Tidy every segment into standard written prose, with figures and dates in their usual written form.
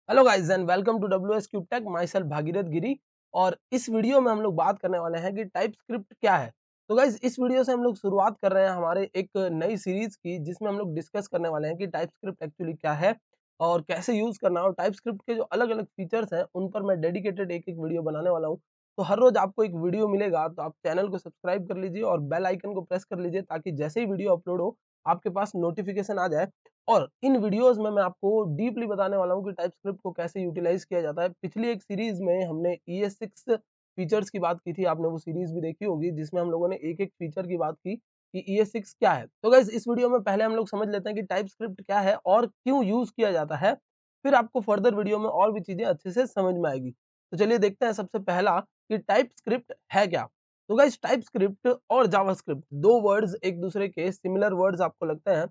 Hello guys and welcome to WS cube tech. माई सेल्फ भागीरथ गिरी। और इस वीडियो में हम लोग बात करने वाले हैं कि टाइपस्क्रिप्ट क्या है। तो गाइस इस वीडियो से हम लोग शुरुआत कर रहे हैं हमारे एक नई सीरीज की, जिसमें हम लोग डिस्कस करने वाले हैं कि टाइपस्क्रिप्ट एक्चुअली क्या है और कैसे यूज करना है। और टाइपस्क्रिप्ट के जो अलग अलग फीचर्स हैं उन पर मैं डेडिकेटेड एक एक वीडियो बनाने वाला हूँ। तो हर रोज आपको एक वीडियो मिलेगा, तो आप चैनल को सब्सक्राइब कर लीजिए और बेल आइकन को प्रेस कर लीजिए, ताकि जैसे ही वीडियो अपलोड हो आपके पास नोटिफिकेशन आ जाए। और इन वीडियोस में मैं आपको डीपली बताने वाला हूँ कि टाइपस्क्रिप्ट को कैसे यूटिलाइज किया जाता है। पिछली एक सीरीज में हमने ES6 फीचर्स की बात की थी, आपने वो सीरीज भी देखी होगी, जिसमें हम लोगों ने एक एक फीचर की बात की कि ES6 क्या है। तो गाइस इस वीडियो में पहले हम लोग समझ लेते हैं कि टाइपस्क्रिप्ट क्या है और क्यों यूज किया जाता है। फिर आपको फर्दर वीडियो में और भी चीजें अच्छे से समझ में आएगी। तो चलिए देखते हैं सबसे पहला कि टाइपस्क्रिप्ट है क्या। तो गाइस टाइपस्क्रिप्ट और जावास्क्रिप्ट दो वर्ड्स एक दूसरे के सिमिलर वर्ड्स आपको लगते हैं।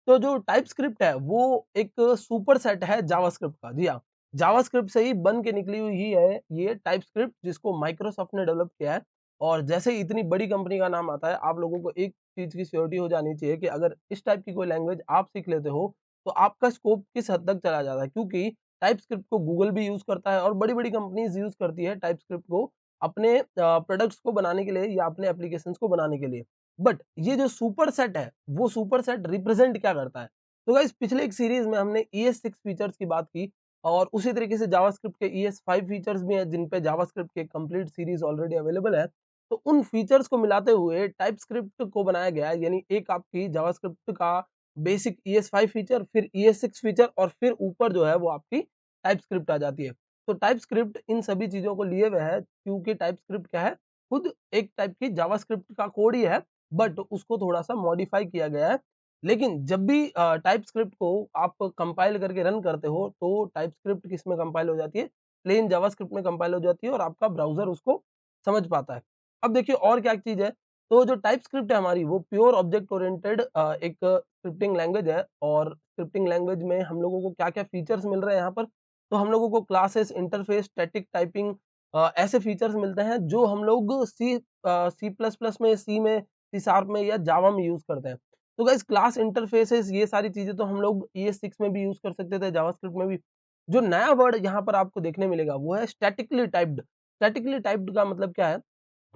तो जो टाइपस्क्रिप्ट है वो एक सुपर सेट है जावास्क्रिप्ट का। जी हाँ, जावास्क्रिप्ट से ही बन के निकली हुई ही है ये टाइपस्क्रिप्ट, जिसको माइक्रोसॉफ्ट ने डेवलप किया है। और जैसे ही इतनी बड़ी कंपनी का नाम आता है, आप लोगों को एक चीज की श्योरिटी हो जानी चाहिए कि अगर इस टाइप की कोई लैंग्वेज आप सीख लेते हो तो आपका स्कोप किस हद तक चला जाता है। क्योंकि टाइपस्क्रिप्ट को गूगल भी यूज करता है और बड़ी बड़ी कंपनीज यूज करती है टाइपस्क्रिप्ट को अपने प्रोडक्ट्स को बनाने के लिए या अपने एप्लीकेशंस को बनाने के लिए। बट ये जो सुपर सेट है, वो सुपर सेट रिप्रेजेंट क्या करता है। तो गाइस पिछले एक सीरीज में हमने ES6 फीचर्स की बात की, और उसी तरीके से जावास्क्रिप्ट के ES5 फीचर्स भी हैं, जिन पे जावास्क्रिप्ट की कंप्लीट सीरीज ऑलरेडी अवेलेबल है। तो उन फीचर्स को मिलाते हुए टाइपस्क्रिप्ट को बनाया गया है, यानी एक आपकी जावास्क्रिप्ट का बेसिक ES5 फीचर, फिर ES6 फीचर, और फिर ऊपर जो है वो आपकी टाइपस्क्रिप्ट आ जाती है। तो टाइपस्क्रिप्ट इन सभी चीजों को लिए हुए है, क्योंकि टाइपस्क्रिप्ट क्या है, खुद एक टाइप की जावास्क्रिप्ट का कोड ही है, बट उसको थोड़ा-सा मॉडिफाई किया गया है। लेकिन जब भी टाइपस्क्रिप्ट को आप कंपाइल करके रन करते हो, तो टाइपस्क्रिप्ट किसमें कंपाइल हो जाती है? प्लेन जावास्क्रिप्ट में कंपाइल हो जाती है, और आपका ब्राउज़र उसको समझ पाता है। अब देखिए और क्या चीज़ है, तो जो टाइपस्क्रिप्ट है हमारी, वो प्योर ऑब्जेक्ट ओरिएंटेड एक स्क्रिप्टिंग लैंग्वेज है। और स्क्रिप्टिंग लैंग्वेज में हम लोगों को क्या-क्या फीचर्स मिल रहे हैं यहाँ पर? तो हम लोगों को क्लासेस, इंटरफ़ेस, स्टैटिक टाइपिंग, ऐसे फीचर्स मिलते हैं जो हम लोग C++ में, सी में, सी शार्प में या जावा में यूज़ करते हैं। तो गाइस क्लास इंटरफेसेस, ये सारी चीज़ें तो हम लोग ES6 में भी यूज़ कर सकते थे, जावास्क्रिप्ट में भी। जो नया वर्ड यहाँ पर आपको देखने मिलेगा वो है स्टैटिकली टाइप्ड। स्टैटिकली टाइप्ड का मतलब क्या है?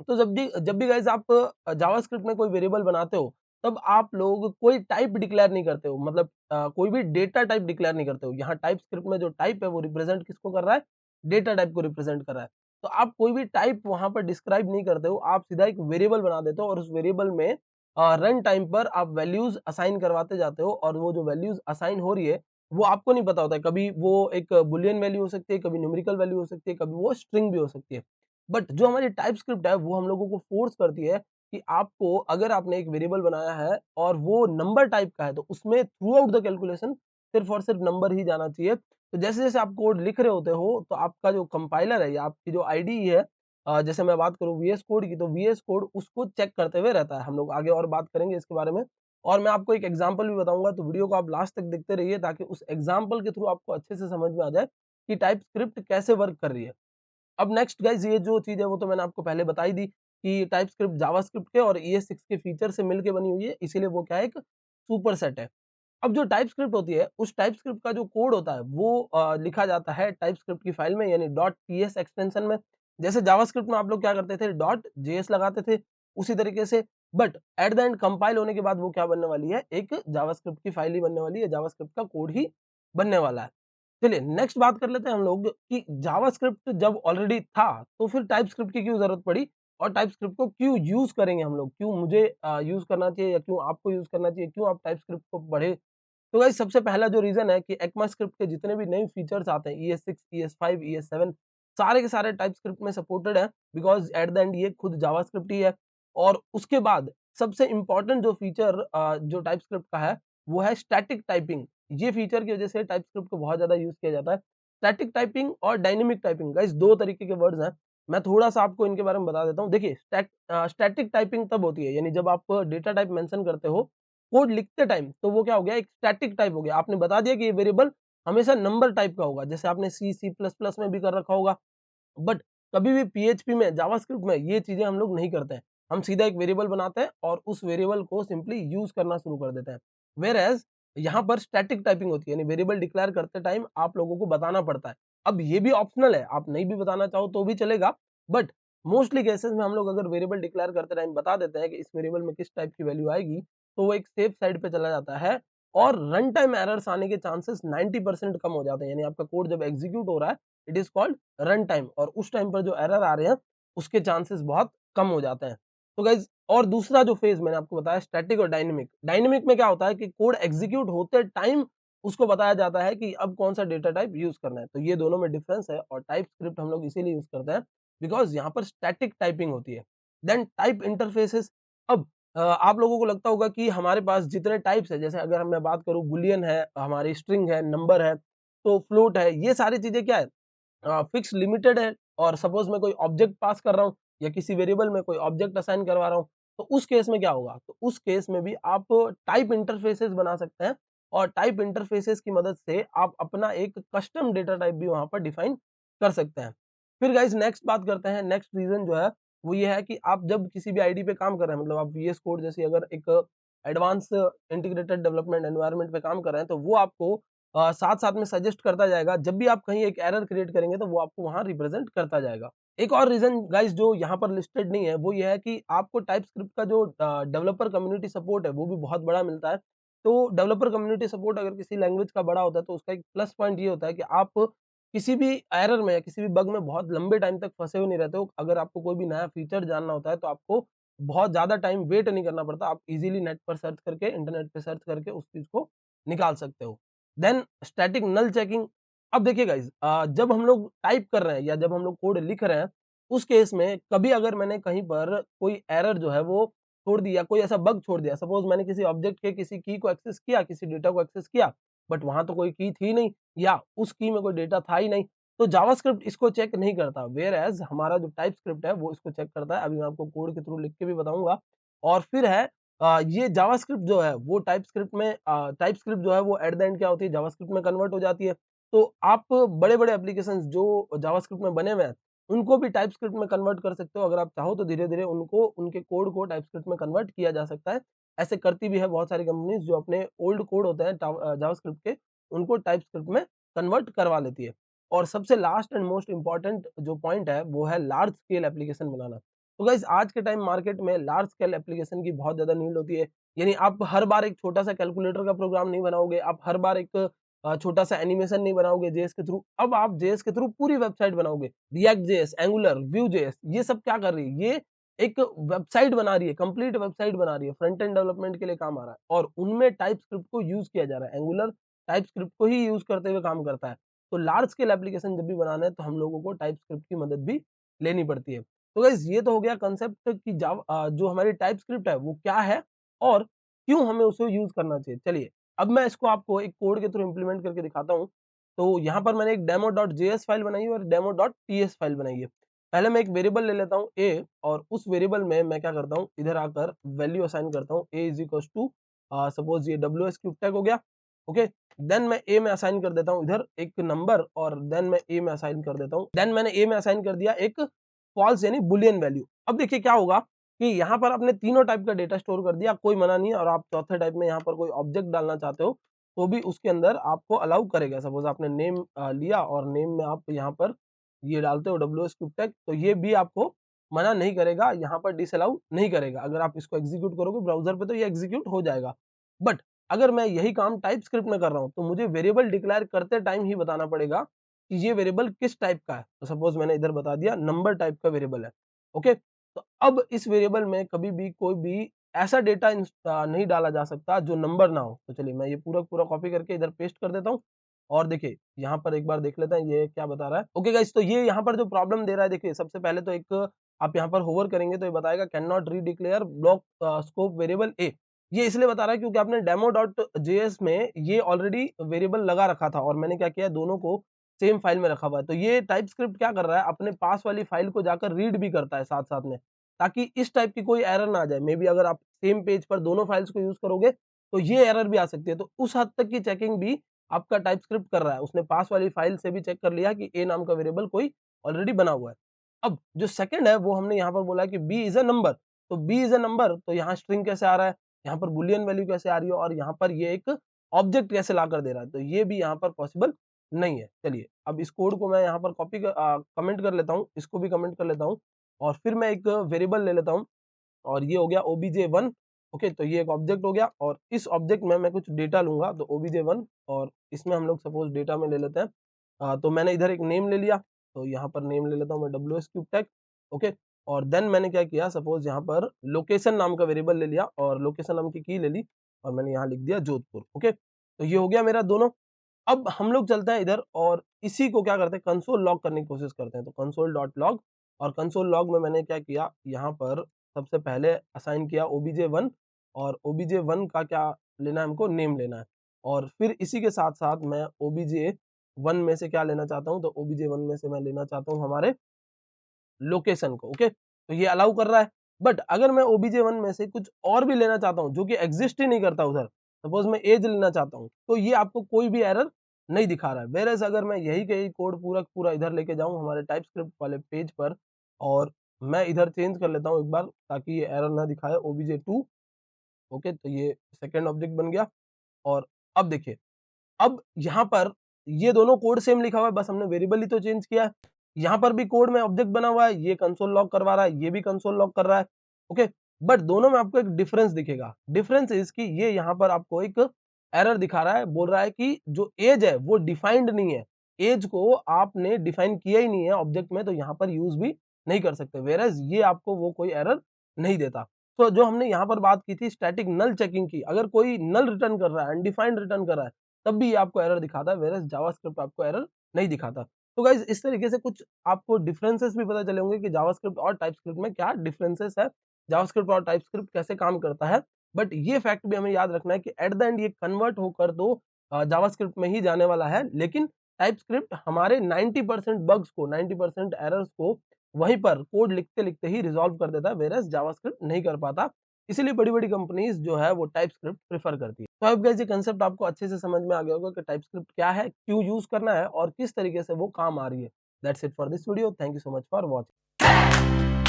तो जब भी गाइस आप जावास्क्रिप्ट में कोई वेरिएबल बनाते हो, तब आप लोग कोई टाइप डिक्लेयर नहीं करते हो, मतलब कोई भी डेटा टाइप डिक्लेयर नहीं करते हो। यहाँ टाइपस्क्रिप्ट में जो टाइप है वो रिप्रेजेंट किसको कर रहा है? डेटा टाइप को रिप्रेजेंट कर रहा है। तो आप कोई भी टाइप वहाँ पर डिस्क्राइब नहीं करते हो, आप सीधा एक वेरिएबल बना देते हो, और उस वेरिएबल में रन टाइम पर आप वैल्यूज असाइन करवाते जाते हो, और वो जो वैल्यूज असाइन हो रही है वो आपको नहीं पता होता है। कभी वो एक बुलियन वैल्यू हो सकती है, कभी न्यूमेरिकल वैल्यू हो सकती है, कभी वो स्ट्रिंग भी हो सकती है। बट जो हमारी टाइपस्क्रिप्ट है वो हम लोगों को फोर्स करती है कि आपको, अगर आपने एक वेरिएबल बनाया है और वो नंबर टाइप का है, तो उसमें थ्रू आउट द कैलकुलेशन सिर्फ और सिर्फ नंबर ही जाना चाहिए। तो जैसे-जैसे आप कोड लिख रहे होते हो, तो आपका जो कंपाइलर है या आपकी जो आईडी है, जैसे मैं बात करूँ VS कोड की, तो VS कोड उसको चेक करते हुए रहता है। हम लोग आगे और बात करेंगे इसके बारे में, और मैं आपको एक एग्जांपल भी बताऊँगा, तो वीडियो को आप लास्ट तक देखते रहिए, ताकि उस एग्जांपल के थ्रू आपको अच्छे से समझ में आ जाए कि टाइपस्क्रिप्ट कैसे वर्क कर रही है। अब नेक्स्ट गाइस, ये जो चीज़ है वो तो मैंने आपको पहले बता ही दी कि टाइपस्क्रिप्ट जावास्क्रिप्ट के और ES6 के फीचर से मिलके बनी हुई है, इसीलिए वो क्या है, एक सुपर सेट है। अब जो टाइपस्क्रिप्ट होती है, उस टाइपस्क्रिप्ट का जो कोड होता है वो लिखा जाता है टाइपस्क्रिप्ट की फाइल में, यानी .ps एक्सटेंशन में। जैसे जावास्क्रिप्ट में आप लोग क्या करते थे, .js लगाते थे, उसी तरीके से। But at the end compile होने के बाद वो क्या बनने वाली है, एक जावास्क्रिप्ट की फाइल ही बनने वाली है, जावास्क्रिप्ट का कोड ही बनने वाला है। चलिए नेक्स्ट बात कर लेते हैं हम लोग कि जावास्क्रिप्ट जब ऑलरेडी था, तो फिर टाइपस्क्रिप्ट की क्यों ज़रूरत पड़ी, और टाइपस्क्रिप्ट को क्यों यूज़ करेंगे हम लोग? क्यों मुझे यूज़ करना चाहिए, या क्यों आपको यूज़ करना चाहिए? क्यों आप टाइपस्क्रिप्ट को पढ़ें? तो गाइस सबसे पहला जो रीज़न है कि ECMAScript के जितने भी नए फीचर्स आते हैं, ES6, ES5, ES7, सारे के सारे टाइपस्क्रिप्ट में सपोर्टेड है, बिकॉज़ एट द एंड ये खुद जावास्क्रिप्ट ही है। और उसके बाद सबसे इम्पोर्टेंट जो फीचर जो टाइपस्क्रिप्ट का है, वो है स्टैटिक टाइपिंग। ये फीचर की वजह से टाइपस्क्रिप्ट को बहुत ज़्यादा यूज़ किया जाता है। स्टैटिक टाइपिंग और डायनामिक टाइपिंग, गाइस 2 तरीके के वर्ड्स हैं। मैं थोड़ा-सा आपको इनके बारे में बता देता हूँ। देखिए स्टैटिक टाइपिंग तब होती है, यानी जब आप डेटा टाइप मेंशन करते हो कोड लिखते टाइम, तो वो क्या हो गया, एक स्टैटिक टाइप हो गया। आपने बता दिया कि ये वेरिएबल हमेशा नंबर टाइप का होगा, जैसे आपने C++ में भी कर रखा होगा। बट कभी भी PHP में, जावास्क्रिप्ट में ये चीज़ें हम लोग नहीं करते हैं। हम सीधा एक वेरिएबल बनाते हैं और उस वेरिएबल को सिंपली यूज़ करना शुरू कर देते हैं। व्हेयरएज़ यहाँ पर स्टैटिक टाइपिंग होती है, यानी वेरिएबल डिक्लेयर करते टाइम आप लोगों को बताना पड़ता है। अब ये भी ऑप्शनल है, आप नहीं भी बताना चाहो तो भी चलेगा, बट मोस्टली केसेस में हम लोग अगर वेरिएबल डिक्लेयर करते टाइम बता देते हैं कि इस वेरिएबल में किस टाइप की वैल्यू आएगी, तो वो एक सेफ साइड पे चला जाता है और रन टाइम एरर्स आने के चांसेस 90% कम हो जाते हैं। यानी आपका कोड जब एग्जीक्यूट हो रहा है, it is called run time, और उस टाइम पर जो एरर आ रहे हैं उसके चांसेस बहुत कम हो जाते हैं। तो गाइज, और दूसरा जो फेज मैंने आपको बताया स्टैटिक और डायनेमिक। डायनेमिक में क्या होता है कि कोड एग्जीक्यूट होते टाइम उसको बताया जाता है कि अब कौन सा डेटा टाइप यूज करना है। तो ये दोनों में डिफरेंस है, और टाइप स्क्रिप्ट हम लोग इसीलिए यूज करते हैं बिकॉज यहाँ पर स्टैटिक टाइपिंग होती है। Then type interfaces. अब आप लोगों को लगता होगा कि हमारे पास जितने टाइप्स है, जैसे अगर मैं बात करूं बुलियन है, हमारी स्ट्रिंग है, नंबर है, तो फ्लोट है, ये सारी चीजें क्या है, फिक्स लिमिटेड है। और सपोज मैं कोई ऑब्जेक्ट पास कर रहा हूँ या किसी वेरिएबल में कोई ऑब्जेक्ट असाइन करवा रहा हूँ, तो उस केस में क्या होगा, तो उस केस में भी आप टाइप इंटरफेसेस बना सकते हैं, और टाइप इंटरफेसेस की मदद से आप अपना एक कस्टम डेटा टाइप भी वहां पर डिफाइन कर सकते हैं। फिर गाइस नेक्स्ट बात करते हैं, नेक्स्ट रीजन जो है वो ये है कि आप जब किसी भी आईडी पे काम कर रहे हैं, मतलब आप वीएस कोड जैसी अगर एक एडवांस इंटीग्रेटेड डेवलपमेंट एनवायरनमेंट पे काम कर रहे हैं, तो वो आपको साथ साथ में सजेस्ट करता जाएगा। जब भी आप कहीं एक एरर क्रिएट करेंगे तो वो आपको वहां रिप्रेजेंट करता जाएगा। एक और रीजन गाइस जो यहाँ पर लिस्टेड नहीं है, वो ये है कि आपको टाइप स्क्रिप्ट का जो डेवलपर कम्युनिटी सपोर्ट है वो भी बहुत बड़ा मिलता है। तो डेवलपर कम्युनिटी सपोर्ट अगर किसी लैंग्वेज का बड़ा होता है, तो उसका एक प्लस पॉइंट ये होता है कि आप किसी भी एरर में या किसी भी बग में बहुत लंबे टाइम तक फंसे हुए नहीं रहते हो। अगर आपको कोई भी नया फीचर जानना होता है, तो आपको बहुत ज्यादा टाइम वेट नहीं करना पड़ता, आप इजीली नेट पर सर्च करके, इंटरनेट पे सर्च करके उस चीज को निकाल सकते हो। देन स्टैटिक नल चेकिंग। अब देखिए गाइस, जब हम लोग टाइप कर रहे हैं या जब हम लोग कोड लिख रहे हैं, उस केस में कभी अगर मैंने कहीं पर कोई एरर जो है वो छोड़ दिया, कोई ऐसा बग छोड़ दिया, सपोज मैंने किसी ऑब्जेक्ट के किसी की को एक्सेस किया, किसी डेटा को एक्सेस किया, बट वहां तो कोई की थी नहीं, या उस की में कोई डेटा था ही नहीं, तो जावास्क्रिप्ट इसको चेक नहीं करता, वेयर एज हमारा जो टाइप स्क्रिप्ट है वो इसको चेक करता है। अभी मैं आपको कोड के थ्रू लिख के भी बताऊंगा। और फिर है ये जावास्क्रिप्ट जो है वो टाइप स्क्रिप्ट जो है वो एट द एंड क्या होती है, जावास्क्रिप्ट में कन्वर्ट हो जाती है। तो आप बड़े-बड़े एप्लीकेशंस जो जावास्क्रिप्ट में बने हुए हैं, उनको भी टाइप स्क्रिप्ट में कन्वर्ट कर सकते हो। अगर आप चाहो तो धीरे-धीरे उनको, उनके कोड को टाइप स्क्रिप्ट में कन्वर्ट किया जा सकता है। ऐसे करती भी है बहुत सारी कंपनीज जो अपने ओल्ड कोड होते हैं जावास्क्रिप्ट के, उनको टाइप स्क्रिप्ट में कन्वर्ट करवा लेती है। और सबसे लास्ट एंड मोस्ट इम्पोर्टेंट जो पॉइंट है वो है लार्ज स्केल एप्लीकेशन बनाना। तो गाइस आज के टाइम मार्केट में लार्ज स्केल एप्लीकेशन की बहुत ज़्यादा नीड होती है। यानी आप हर बार एक छोटा-सा कैलकुलेटर का प्रोग्राम नहीं बनाओगे, आप हर बार एक छोटा-सा एनिमेशन नहीं बनाओगे जेएस के थ्रू, अब आप जेएस के थ्रू पूरी वेबसाइट बनाओगे। React JS, angular, Vue JS, ये सब क्या कर रही है? ये एक वेबसाइट बना रही है, कंप्लीट वेबसाइट बना रही है, फ्रंट एंड डेवलपमेंट के लिए काम आ रहा है, और उनमें टाइप स्क्रिप्ट को यूज़ किया जा रहा है। एंगुलर टाइप स्क्रिप्ट को ही यूज़ करते हुए काम करता है। तो लार्ज स्केल एप्लीकेशन जब भी बनाना है, तो हम लोगों को टाइप स्क्रिप्ट की मदद भी लेनी पड़ती है। तो गाइस ये तो हो गया कांसेप्ट कि जो हमारी टाइप स्क्रिप्ट है वो क्या है और क्यों हमें उसे यूज़ करना चाहिए। चलिए, अब मैं इसको आपको एक कोड के थ्रू इम्प्लीमेंट करके दिखाता हूँ। तो यहाँ पर मैंने एक डेमो.जेएस फाइल बनाई है और डेमो.टीएस फाइल बनाई है। पहले मैं एक वेरिएबल ले लेता हूँ a, और उस वेरिएबल में मैं क्या करता हूँ, इधर आकर वैल्यू असाइन करता हूँ a is equals to suppose ये WS क्यूब टैग हो गया, ओके। देन मैं a में असाइन कर देता हूँ इधर एक नंबर, और देन मैं a में असाइन कर देता हूँ। देन मैंने a में असाइन कर दिया एक फॉल्स यानी बुलियन वैल्यू। अब देखिए क्या होगा कि यहाँ पर आपने तीनों टाइप का डेटा स्टोर कर दिया, कोई मना नहीं है, और आप चौथे टाइप में यहाँ पर कोई ऑब्जेक्ट डालना चाहते हो तो भी उसके अंदर आपको अलाउ करेगा। सपोज आपने नेम लिया और नेम में आप यहाँ पर ये डालते हो WS क्यूब टैग, तो ये भी आपको मना नहीं करेगा, यहाँ पर डिसअलाउ नहीं करेगा। अगर आप इसको एग्जीक्यूट करोगे ब्राउजर पे तो ये एग्जीक्यूट हो जाएगा। बट अगर मैं यही काम टाइप स्क्रिप्ट में कर रहा हूँ, तो मुझे वेरिएबल डिक्लेयर करते टाइम ही बताना पड़ेगा कि ये वेरिएबल किस टाइप का है। तो सपोज मैंने इधर बता दिया नंबर टाइप का वेरिएबल है, ओके। तो अब इस वेरिएबल में कभी भी कोई भी ऐसा डेटा नहीं डाला जा सकता जो नंबर ना हो। तो चलिए मैं ये पूरा पूरा कॉपी करके इधर पेस्ट कर देता हूँ, और देखिए यहाँ पर एक बार देख लेते हैं ये क्या बता रहा है। ओके गाइस, तो ये यहाँ पर जो प्रॉब्लम दे रहा है, देखिए सबसे पहले तो एक आप यहाँ पर होवर करेंगे तो ये बताएगा can not redeclare block scope variable a. ये इसलिए बता रहा है क्योंकि आपने डेमो.जेएस में ये ऑलरेडी वेरिएबल लगा रखा था, और मैंने क्या किया, दोनों को सेम फाइल में रखा हुआ है। तो ये टाइप स्क्रिप्ट क्या कर रहा है, अपने पास वाली फाइल को जाकर रीड भी करता है साथ साथ में, ताकि इस टाइप की कोई एरर ना आ जाए। मे बी अगर आप सेम पेज पर दोनों फाइल्स को यूज करोगे तो ये एरर भी आ सकती है। तो उस हद तक की चेकिंग भी आपका टाइप स्क्रिप्ट कर रहा है। उसने पास वाली फाइल से भी चेक कर लिया कि ए नाम का वेरिएबल कोई ऑलरेडी बना हुआ है। अब जो सेकंड है वो हमने यहाँ पर बोला कि बी इज अ नंबर। तो बी इज अ नंबर, तो यहाँ स्ट्रिंग कैसे आ रहा है, यहाँ पर बुलियन वैल्यू कैसे आ रही है, और यहाँ पर ये एक ऑब्जेक्ट कैसे ला कर दे रहा है, तो ये भी यहाँ पर पॉसिबल नहीं है। चलिए अब इस कोड को मैं यहाँ पर कॉपी कमेंट कर लेता हूँ, इसको भी कमेंट कर लेता हूँ और फिर मैं एक वेरिएबल ले लेता हूँ और ये हो गया obj1। ओके, तो ये एक ऑब्जेक्ट हो गया और इस ऑब्जेक्ट में मैं कुछ डेटा लूंगा, तो obj1 और इसमें हम लोग सपोज डेटा में ले लेते हैं। तो मैंने इधर एक नेम ले लिया, तो यहाँ पर नेम ले लेता हूँ मैं WS क्यूब टैग। ओके, और देन मैंने क्या किया, सपोज यहाँ पर लोकेशन नाम का वेरिएबल ले लिया और लोकेशन नाम की की ले ली और मैंने यहाँ लिख दिया जोधपुर। ओके, तो ये हो गया मेरा दोनों। अब हम लोग चलते हैं इधर और इसी को क्या करते हैं, कंसोल लॉग करने की कोशिश करते हैं। तो कंसोल डॉट लॉग, और कंसोल लॉग में मैंने क्या किया, यहाँ पर सबसे पहले असाइन किया obj1 और obj1 का क्या लेना है, हमको नेम लेना है। और फिर इसी के साथ साथ मैं obj1 में से क्या लेना चाहता हूँ, तो obj1 में से मैं लेना चाहता हूँ हमारे लोकेशन को। ओके, तो ये अलाउ कर रहा है। बट अगर मैं obj1 में से कुछ और भी लेना चाहता हूँ जो कि एग्जिस्ट ही नहीं करता उधर, सपोज मैं एज लेना चाहता हूँ, तो ये आपको कोई भी एरर नहीं दिखा रहा है। वेरएज अगर मैं यही का यही कोड पूरा पूरा इधर लेके जाऊं हमारे टाइपस्क्रिप्ट वाले पेज पर और मैं इधर चेंज कर लेता हूं एक बार ताकि ये एरर ना दिखाए obj2। ओके, तो ये सेकेंड ऑब्जेक्ट बन गया। और अब देखिए, अब यहाँ पर ये दोनों कोड सेम लिखा हुआ है, बस हमने वेरिएबल ही तो चेंज किया है। यहाँ पर भी कोड में ऑब्जेक्ट बना हुआ है, ये कंसोल लॉग करवा रहा है, ये भी कंसोल लॉग कर रहा है। ओके, बट दोनों में आपको एक डिफरेंस दिखेगा। डिफरेंस इज कि ये यहाँ पर आपको एक एरर दिखा रहा है, बोल रहा है कि जो एज है वो डिफाइंड नहीं है, एज को आपने डिफाइन किया ही नहीं है ऑब्जेक्ट में, तो यहाँ पर यूज भी नहीं कर सकते। वेरएज ये आपको वो कोई एरर नहीं देता। तो जो हमने यहाँ पर बात की थी स्टैटिक नल चेकिंग की, अगर कोई नल रिटर्न कर रहा है, अनडिफाइंड रिटर्न कर रहा है, तब भी ये आपको एरर दिखाता है, वेरएज जावास्क्रिप्ट आपको एरर नहीं दिखाता। तो गाइज इस तरीके से कुछ आपको डिफरेंसेस भी पता चले होंगे कि जावास्क्रिप्ट और टाइपस्क्रिप्ट में क्या डिफरेंसेस है, जावास्क्रिप्ट और टाइपस्क्रिप्ट कैसे काम करता है। बट ये फैक्ट भी हमें याद रखना है कि एट द एंड ये कन्वर्ट होकर तो जावास्क्रिप्ट में ही जाने वाला है, लेकिन टाइपस्क्रिप्ट हमारे 90% बग्स को, 90% एरर्स को वहीं पर कोड लिखते लिखते ही रिजॉल्व कर देता है, वेरएज जावास्क्रिप्ट नहीं कर पाता। इसीलिए बड़ी-बड़ी कंपनीज जो है वो टाइपस्क्रिप्ट प्रेफर करती है। तो अब गाइस ये कांसेप्ट आपको अच्छे से समझ में आ गया होगा कि टाइपस्क्रिप्ट क्या है, क्यों यूज करना है और किस तरीके से वो काम आ रही है। That's it for this video. Thank you so much for watching.